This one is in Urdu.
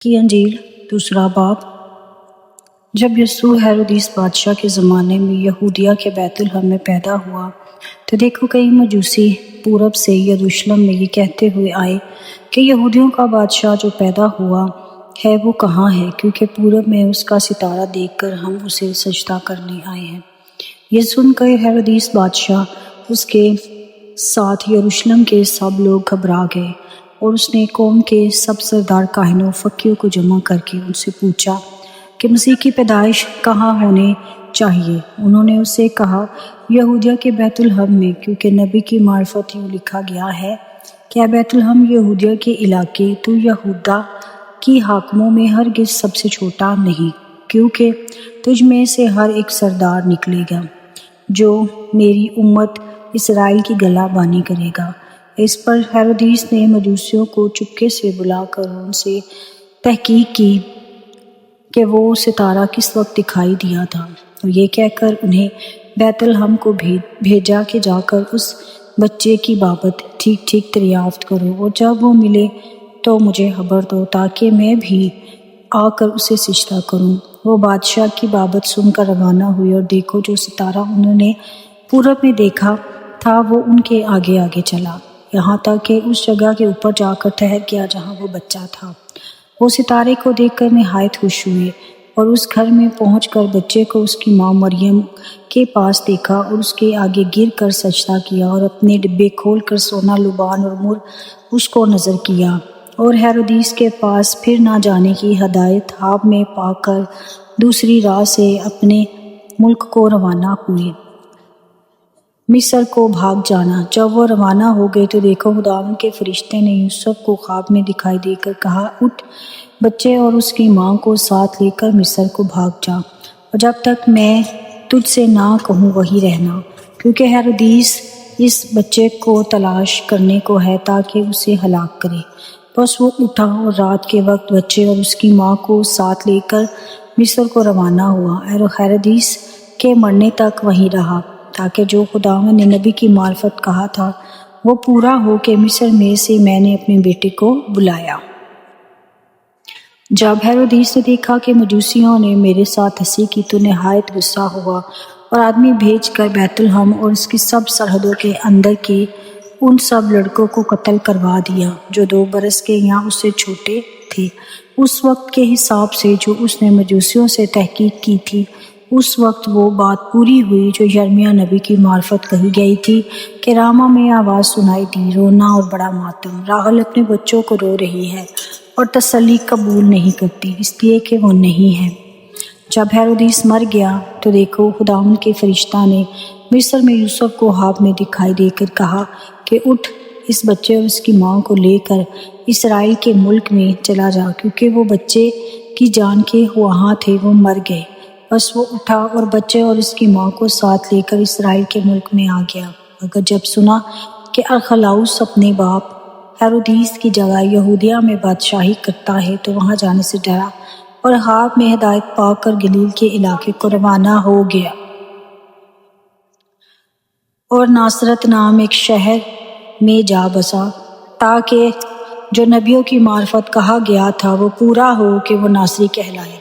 کی انجیل دوسرا باب۔ جب یسوع ہیرودیس بادشاہ کے زمانے میں یہودیہ کے بیت الحم میں پیدا ہوا تو دیکھو کئی مجوسی پورب سے یروشلم میں یہ کہتے ہوئے آئے کہ یہودیوں کا بادشاہ جو پیدا ہوا ہے وہ کہاں ہے، کیونکہ پورب میں اس کا ستارہ دیکھ کر ہم اسے سجدہ کرنے آئے ہیں۔ یہ سن کر ہیرودیس بادشاہ اس کے ساتھ یروشلم کے سب لوگ گھبرا گئے، اور اس نے قوم کے سب سردار کاہنوں فقیوں کو جمع کر کے ان سے پوچھا کہ مسیح کی پیدائش کہاں ہونی چاہیے۔ انہوں نے اس سے کہا، یہودیہ کے بیت الحم میں، کیونکہ نبی کی معرفت یوں لکھا گیا ہے کہ اے بیت الحم یہودیہ کے علاقے، تو یہودا کی حاکموں میں ہرگز سب سے چھوٹا نہیں، کیونکہ تجھ میں سے ہر ایک سردار نکلے گا جو میری امت اسرائیل کی گلہ بانی کرے گا۔ اس پر ہیرودیس نے مجوسیوں کو چپکے سے بلا کر ان سے تحقیق کی کہ وہ ستارہ کس وقت دکھائی دیا تھا، اور یہ کہہ کر انہیں بیت الحم کو بھیجا کہ جا کر اس بچے کی بابت ٹھیک ٹھیک دریافت کرو، اور جب وہ ملے تو مجھے خبر دو تاکہ میں بھی آ کر اسے سجدہ کروں۔ وہ بادشاہ کی بابت سن کر روانہ ہوئے، اور دیکھو جو ستارہ انہوں نے پورب میں دیکھا تھا وہ ان کے آگے آگے چلا، یہاں تک کہ اس جگہ کے اوپر جا کر ٹھہر گیا جہاں وہ بچہ تھا۔ وہ ستارے کو دیکھ کر نہایت خوش ہوئے، اور اس گھر میں پہنچ کر بچے کو اس کی ماں مریم کے پاس دیکھا، اور اس کے آگے گر کر سجدہ کیا، اور اپنے ڈبے کھول کر سونا، لبان اور مر اس کو نظر کیا، اور ہیرودیس کے پاس پھر نہ جانے کی ہدایت خواب میں پا کر دوسری راہ سے اپنے ملک کو روانہ ہوئے، مصر کو بھاگ جانا۔ جب وہ روانہ ہو گئے تو دیکھو خداوند کے فرشتے نے یوسف کو خواب میں دکھائی دے کر کہا، اٹھ، بچے اور اس کی ماں کو ساتھ لے کر مصر کو بھاگ جا، اور جب تک میں تجھ سے نہ کہوں وہیں رہنا، کیونکہ ہیرودیس اس بچے کو تلاش کرنے کو ہے تاکہ اسے ہلاک کرے۔ بس وہ اٹھا اور رات کے وقت بچے اور اس کی ماں کو ساتھ لے کر مصر کو روانہ ہوا، اور ہیرودیس کے مرنے تک وہیں رہا، تاکہ جو خداوند نے نبی کی معرفت کہا تھا وہ پورا ہو کہ مصر میں سے میں نے اپنے بیٹے کو بلایا۔ جب ہیرودیس نے دیکھا کہ مجوسیوں نے میرے ساتھ ہنسی کی تو نہایت غصہ ہوا، اور آدمی بھیج کر بیت الحم اور اس کی سب سرحدوں کے اندر کے ان سب لڑکوں کو قتل کروا دیا جو 2 برس کے یا اس سے چھوٹے تھے، اس وقت کے حساب سے جو اس نے مجوسیوں سے تحقیق کی تھی۔ اس وقت وہ بات پوری ہوئی جو یرمیاہ نبی کی معرفت کہی گئی تھی کہ راما میں آواز سنائی دی، رونا اور بڑا ماتم، راحل اپنے بچوں کو رو رہی ہے اور تسلی قبول نہیں کرتی اس لیے کہ وہ نہیں ہے۔ جب ہیرودیس مر گیا تو دیکھو خداوند کے فرشتہ نے مصر میں یوسف کو خواب میں دکھائی دے کر کہا کہ اٹھ، اس بچے اور اس کی ماں کو لے کر اسرائیل کے ملک میں چلا جا، کیونکہ وہ بچے کی جان کے وہاں تھے وہ مر گئے۔ بس وہ اٹھا اور بچے اور اس کی ماں کو ساتھ لے کر اسرائیل کے ملک میں آ گیا، مگر جب سنا کہ ارخلاؤس اپنے باپ ہیرودیس کی جگہ یہودیہ میں بادشاہی کرتا ہے تو وہاں جانے سے ڈرا، اور خواب میں ہدایت پا کر گلیل کے علاقے کو روانہ ہو گیا، اور ناصرت نام ایک شہر میں جا بسا، تاکہ جو نبیوں کی معرفت کہا گیا تھا وہ پورا ہو کہ وہ ناصری کہلائے۔